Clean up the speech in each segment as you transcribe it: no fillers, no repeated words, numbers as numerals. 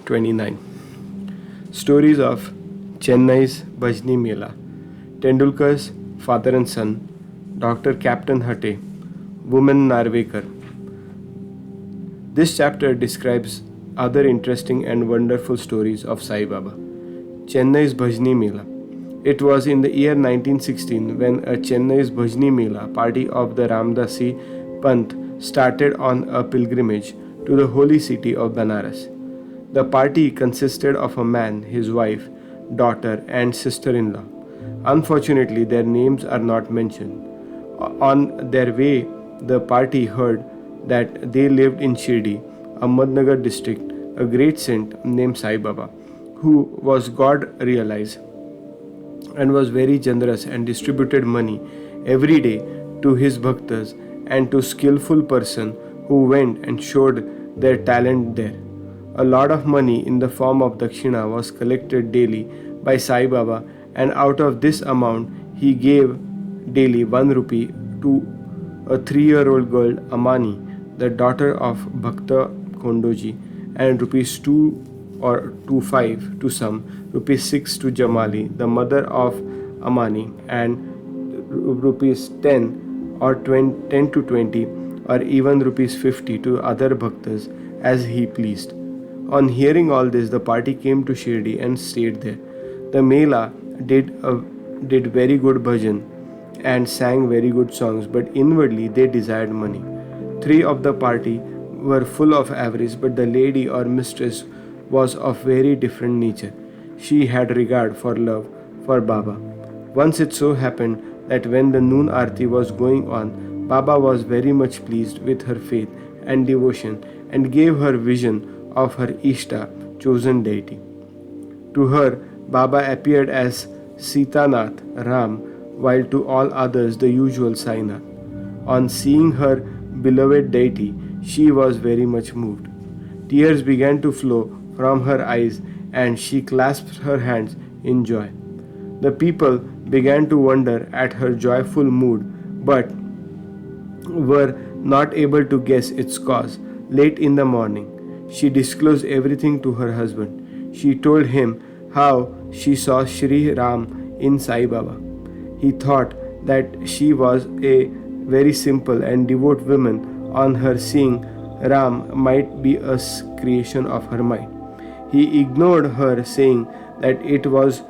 29. Stories of Chennai's Bhajani Mela, Tendulkars, father and son, Dr. Captain Hatte, woman Narvekar. This chapter describes other interesting and wonderful stories of Sai Baba. Chennai's Bhajani Mela. It was in the year 1916 when a Chennai's Bhajani Mela party of the Ramdasi Panth started on a pilgrimage to the holy city of Banaras. The party consisted of a man, his wife, daughter, and sister in law. Unfortunately, their names are not mentioned. On their way, the party heard that they lived in Shirdi, Ahmednagar district, a great saint named Sai Baba, who was God realized and was very generous and distributed money every day to his bhaktas and to skillful person who went and showed their talent there. A lot of money in the form of dakshina was collected daily by Sai Baba, and out of this amount he gave daily 1 rupee to a 3-year-old girl Amani, the daughter of Bhakta Kondoji, and rupees 2 or 2 5 to some, rupees 6 to Jamali, the mother of Amani, and rupees 10 or 10 to 20 or even rupees 50 to other bhaktas as he pleased. On hearing all this, the party came to Shirdi and stayed there. The Mela did very good bhajan and sang very good songs, but inwardly they desired money. 3 of the party were full of avarice, but the lady or mistress was of very different nature. She had regard for love for Baba. Once it so happened that when the noon arti was going on, Baba was very much pleased with her faith and devotion and gave her vision of her Ishta, chosen deity. To her, Baba appeared as Sitanath, Ram, while to all others the usual Sainath. On seeing her beloved deity, she was very much moved. Tears began to flow from her eyes and she clasped her hands in joy. The people began to wonder at her joyful mood, but were not able to guess its cause. Late in the morning, she disclosed everything to her husband. She told him how she saw Shri Ram in Sai Baba. He thought that she was a very simple and devout woman. On her seeing Ram might be a creation of her mind. He ignored her, saying that it was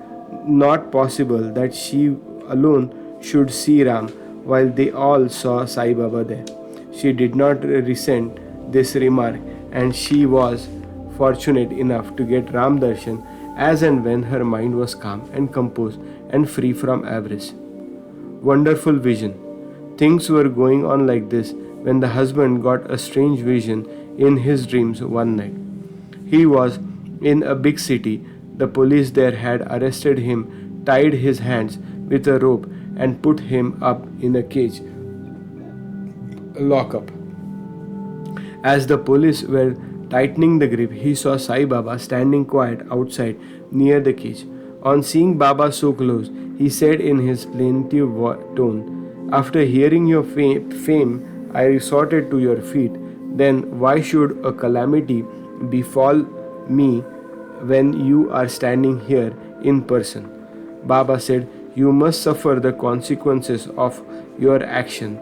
not possible that she alone should see Ram while they all saw Sai Baba there. She did not resent this remark, and she was fortunate enough to get Ram Darshan as and when her mind was calm and composed and free from avarice. Wonderful vision. Things were going on like this when the husband got a strange vision in his dreams one night. He was in a big city. The police there had arrested him, tied his hands with a rope, and put him up in a cage, lockup. As the police were tightening the grip, he saw Sai Baba standing quiet outside near the cage. On seeing Baba so close, he said in his plaintive tone, "After hearing your fame, I resorted to your feet. Then why should a calamity befall me when you are standing here in person?" Baba said, "You must suffer the consequences of your action."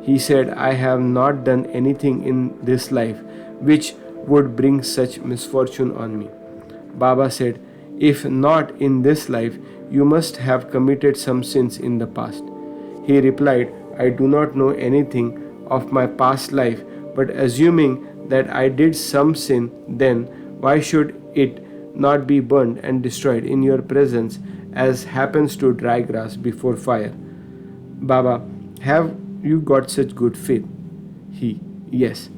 He said, "I have not done anything in this life which would bring such misfortune on me." Baba said, "If not in this life, you must have committed some sins in the past." He replied, "I do not know anything of my past life, but assuming that I did some sin, then why should it not be burned and destroyed in your presence as happens to dry grass before fire?" Baba, have you got such good faith? He, "Yes."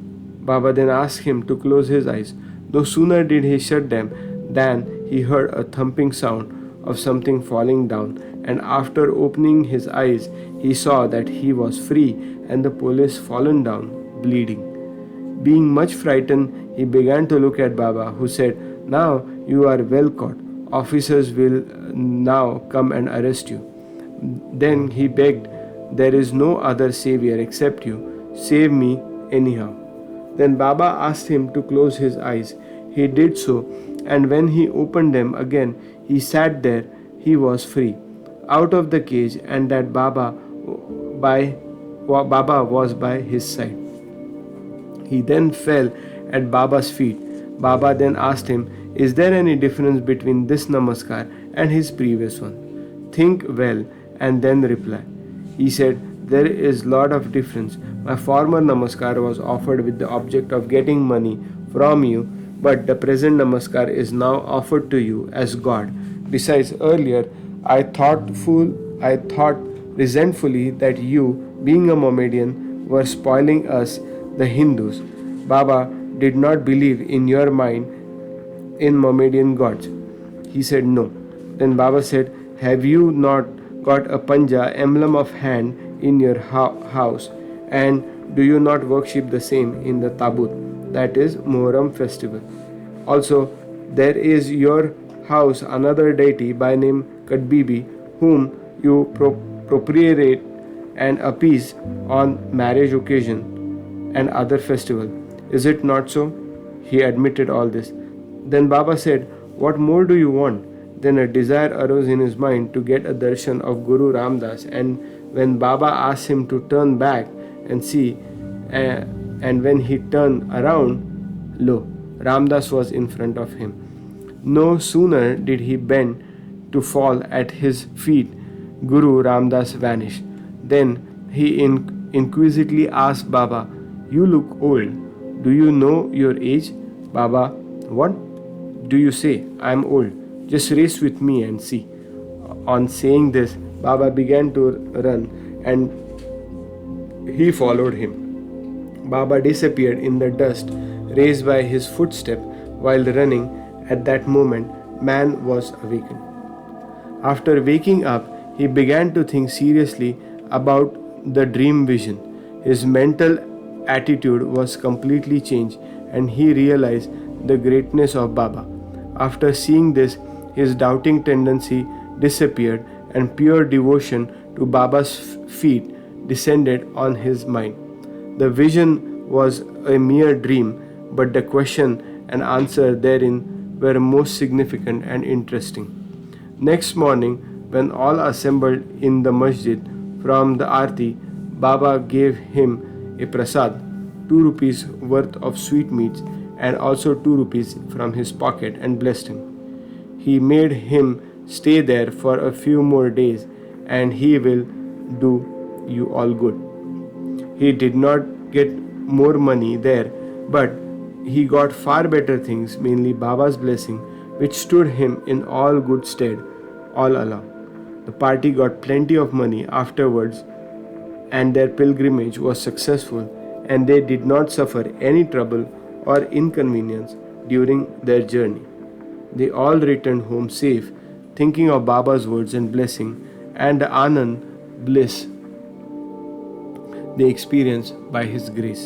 Baba then asked him to close his eyes. No sooner did he shut them than he heard a thumping sound of something falling down, and after opening his eyes, he saw that he was free and the police fallen down, bleeding. Being much frightened, he began to look at Baba, who said, "Now you are well caught. Officers will now come and arrest you." Then he begged, "There is no other savior except you. Save me anyhow." Then Baba asked him to close his eyes. He did so, and when he opened them again, he sat there. He was free, out of the cage, and that Baba was by his side. He then fell at Baba's feet. Baba then asked him, "Is there any difference between this namaskar and his previous one? Think well and then reply." He said, "There is lot of difference. My former namaskar was offered with the object of getting money from you, but the present namaskar is now offered to you as God. Besides, earlier I thought resentfully that you, being a Mohammedan, were spoiling us, the Hindus. Baba did not believe in your mind in Mohammedan gods." He said, "No." Then Baba said, "Have you not got a panja, emblem of hand, in your house? And do you not worship the same in the Tabut, that is Muharram festival? Also, there is your house another deity by name Kadbibi, whom you propitiate and appease on marriage occasion and other festival. Is it not so?" He admitted all this. Then Baba said, "What more do you want?" Then a desire arose in his mind to get a darshan of Guru Ramdas, and when Baba asked him to turn back and see, and when he turned around, lo, Ramdas was in front of him. No sooner did he bend to fall at his feet, Guru Ramdas vanished. Then he inquisitively asked Baba, "You look old. Do you know your age?" Baba, "What do you say? I am old. Just race with me and see." On saying this, Baba began to run, and he followed him. Baba disappeared in the dust raised by his footstep while running. At that moment, man was awakened. After waking up, he began to think seriously about the dream vision. His mental attitude was completely changed, and he realized the greatness of Baba. After seeing this, his doubting tendency disappeared, and pure devotion to Baba's feet descended on his mind. The vision was a mere dream, but the question and answer therein were most significant and interesting. Next morning, when all assembled in the masjid from the Aarti, Baba gave him a prasad, 2 rupees worth of sweetmeats, and also 2 rupees from his pocket, and blessed him. He made him stay there for a few more days, and he will do you all good. He did not get more money there, but he got far better things, mainly Baba's blessing, which stood him in all good stead all along. The party got plenty of money afterwards, and their pilgrimage was successful, and they did not suffer any trouble or inconvenience during their journey. They all returned home safe, thinking of Baba's words and blessing and the Anand bliss they experienced by his grace.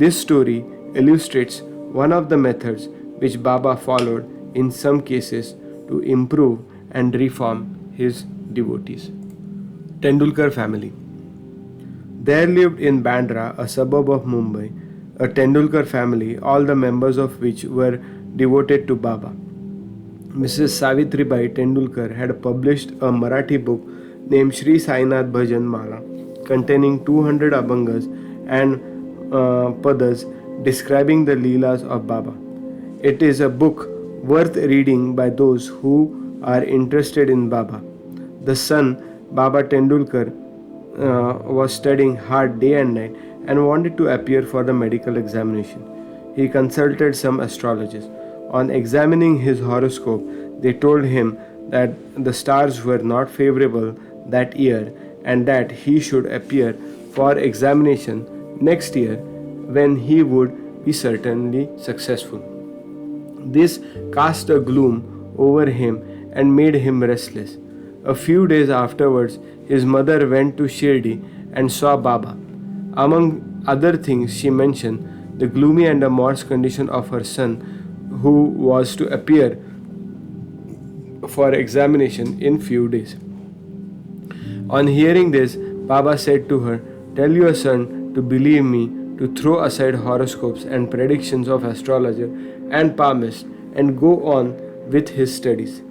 This story illustrates one of the methods which Baba followed in some cases to improve and reform his devotees. Tendulkar family. There lived in Bandra, a suburb of Mumbai, a Tendulkar family, all the members of which were devoted to Baba. Mrs. Savitribai Tendulkar had published a Marathi book named Shri Sai Mela, containing 200 abhangas and padas describing the Leelas of Baba. It is a book worth reading by those who are interested in Baba. The son, Baba Tendulkar, was studying hard day and night and wanted to appear for the medical examination. He consulted some astrologers. On examining his horoscope, they told him that the stars were not favorable that year and that he should appear for examination next year when he would be certainly successful. This cast a gloom over him and made him restless. A few days afterwards, his mother went to Shirdi and saw Baba. Among other things, she mentioned the gloomy and morose condition of her son, who was to appear for examination in few days. On hearing this, Baba said to her, "Tell your son to believe me, to throw aside horoscopes and predictions of astrologer, and palmist and go on with his studies.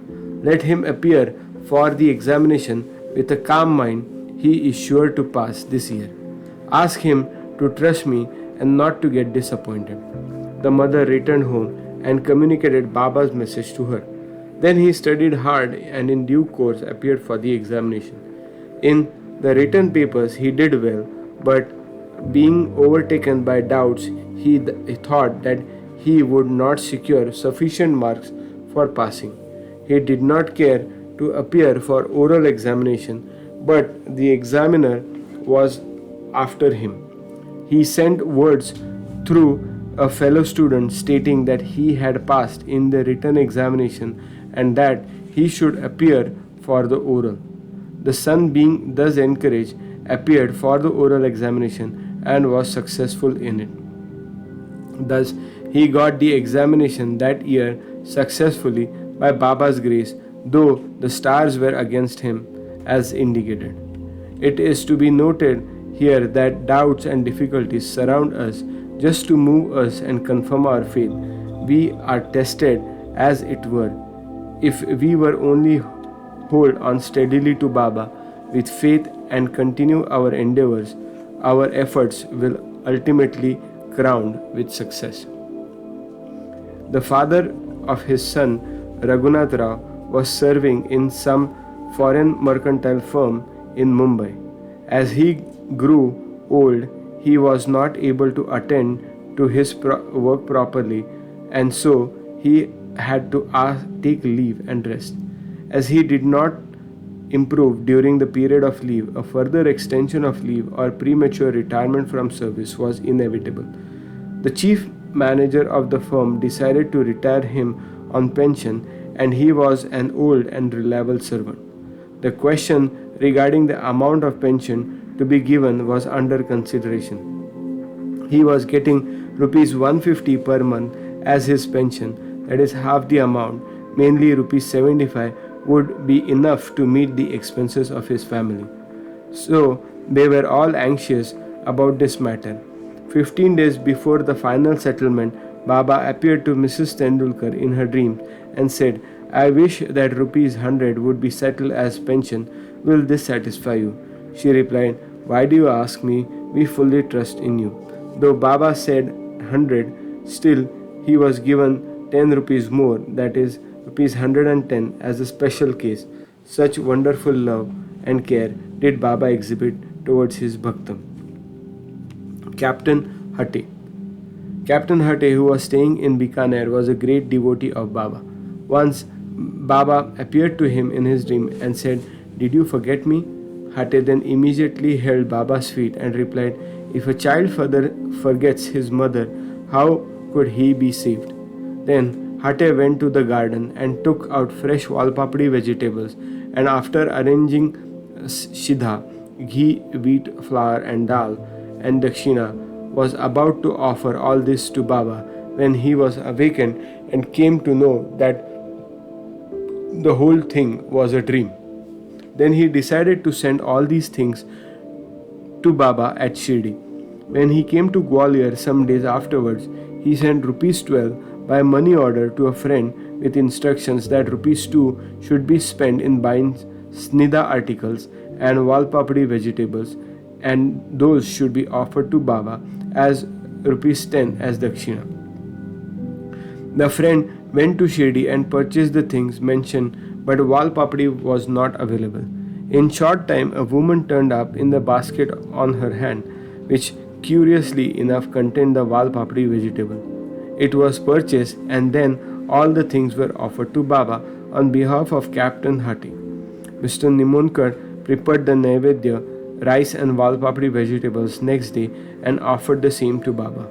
Let him appear for the examination with a calm mind. He is sure to pass this year. Ask him to trust me and not to get disappointed." The mother returned home and communicated Baba's message to her. Then he studied hard and in due course appeared for the examination. In the written papers he did well, but being overtaken by doubts, he thought that he would not secure sufficient marks for passing. He did not care to appear for oral examination, but the examiner was after him. He sent words through a fellow student stating that he had passed in the written examination and that he should appear for the oral. The son, being thus encouraged, appeared for the oral examination and was successful in it. Thus, he got the examination that year successfully by Baba's grace, though the stars were against him as indicated. It is to be noted here that doubts and difficulties surround us just to move us and confirm our faith. We are tested as it were. If we were only hold on steadily to Baba with faith and continue our endeavors, our efforts will ultimately crowned with success. The father of his son Raghunath Rao was serving in some foreign mercantile firm in Mumbai. As he grew old, he was not able to attend to his work properly, and so he had to take leave and rest. As he did not improve during the period of leave, a further extension of leave or premature retirement from service was inevitable. The chief manager of the firm decided to retire him on pension, and he was an old and reliable servant. The question regarding the amount of pension to be given was under consideration. He was getting rupees 150 per month as his pension, that is half the amount, mainly rupees 75 would be enough to meet the expenses of his family. So they were all anxious about this matter. 15 days before the final settlement, Baba appeared to Mrs. Tendulkar in her dreams and said, "I wish that rupees 100 would be settled as pension. Will this satisfy you?" She replied, "Why do you ask me? We fully trust in you." Though Baba said 100, still he was given 10 rupees more, that is rupees 110 as a special case. Such wonderful love and care did Baba exhibit towards his bhaktam. Captain Hate. Captain Hate, who was staying in Bikaner, was a great devotee of Baba. Once Baba appeared to him in his dream and said, "Did you forget me?" Hate then immediately held Baba's feet and replied, "If a child forgets his mother, how could he be saved?" Then Hate went to the garden and took out fresh walpapdi vegetables, and after arranging shidha, ghee, wheat, flour and dal and dakshina, was about to offer all this to Baba when he was awakened and came to know that the whole thing was a dream. Then he decided to send all these things to Baba at Shirdi. When he came to Gwalior some days afterwards, he sent rupees 12 by money order to a friend with instructions that rupees 2 should be spent in buying snida articles and walpapdi vegetables, and those should be offered to Baba as rupees 10 as dakshina. The friend went to Shirdi and purchased the things mentioned, but walpapdi was not available. In short time, a woman turned up in the basket on her hand, which curiously enough contained the walpapdi vegetable. It was purchased, and then all the things were offered to Baba on behalf of Captain Hati. Mr. Nimonkar prepared the Naivedya, rice and walpapdi vegetables next day and offered the same to Baba.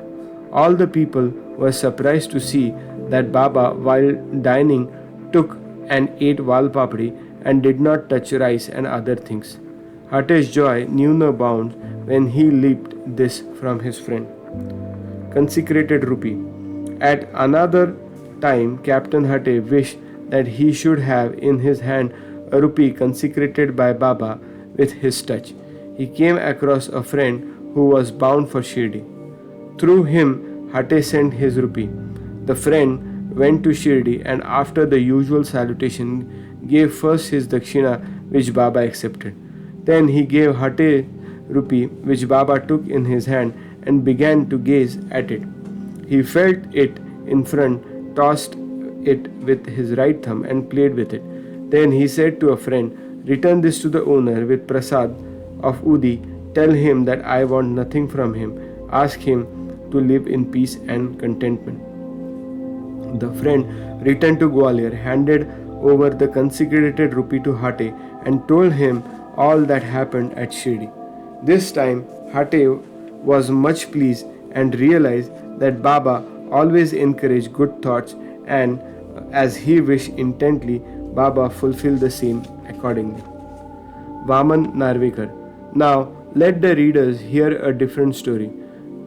All the people were surprised to see that Baba, while dining, took and ate walpapdi and did not touch rice and other things. Hate's joy knew no bounds when he leaped this from his friend. Consecrated rupee. At another time, Captain Hate wished that he should have in his hand a rupee consecrated by Baba with his touch. He came across a friend who was bound for Shirdi. Through him, Hate sent his rupee. The friend went to Shirdi and after the usual salutation gave first his dakshina which Baba accepted. Then he gave Hate rupee which Baba took in his hand and began to gaze at it. He felt it in front, tossed it with his right thumb and played with it. Then he said to a friend, "Return this to the owner with prasad of Udi. Tell him that I want nothing from him. Ask him to live in peace and contentment." The friend returned to Gwalior, handed over the consecrated rupee to Hate, and told him all that happened at Shirdi. This time, Hate was much pleased and realized that Baba always encouraged good thoughts, and as he wished intently, Baba fulfilled the same accordingly. Waman Narvekar. Now, let the readers hear a different story.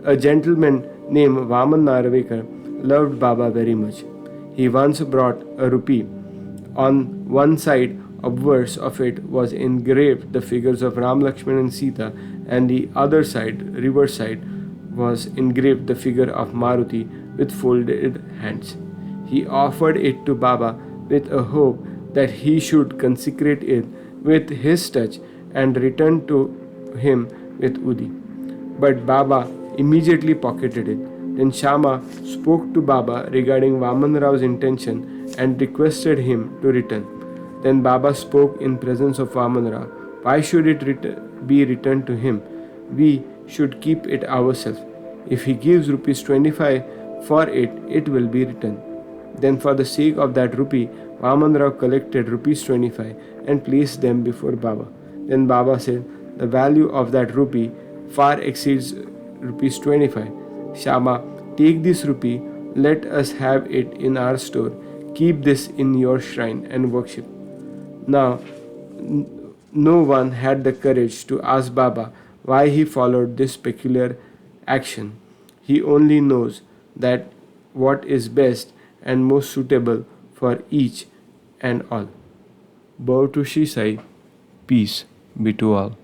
A gentleman named Waman Narvekar loved Baba very much. He once brought a rupee. On one side obverse of it was engraved the figures of Ram, Lakshman and Sita, and the other side, reverse side, was engraved the figure of Maruti with folded hands. He offered it to Baba with a hope that he should consecrate it with his touch and return to him with Udi. But Baba immediately pocketed it. Then Shama spoke to Baba regarding Vaman Rao's intention and requested him to return. Then Baba spoke in presence of Vaman Rao. Why should it be returned to him? We should keep it ourselves. If he gives rupees 25 for it, it will be returned. Then for the sake of that rupee, Vaman Rao collected rupees 25 and placed them before Baba. Then Baba said, the value of that rupee far exceeds rupees 25. Shama, take this rupee, let us have it in our store. Keep this in your shrine and worship. Now, no one had the courage to ask Baba why he followed this peculiar action. He only knows that what is best and most suitable for each and all. Bow to Shri Sai. Peace be to all.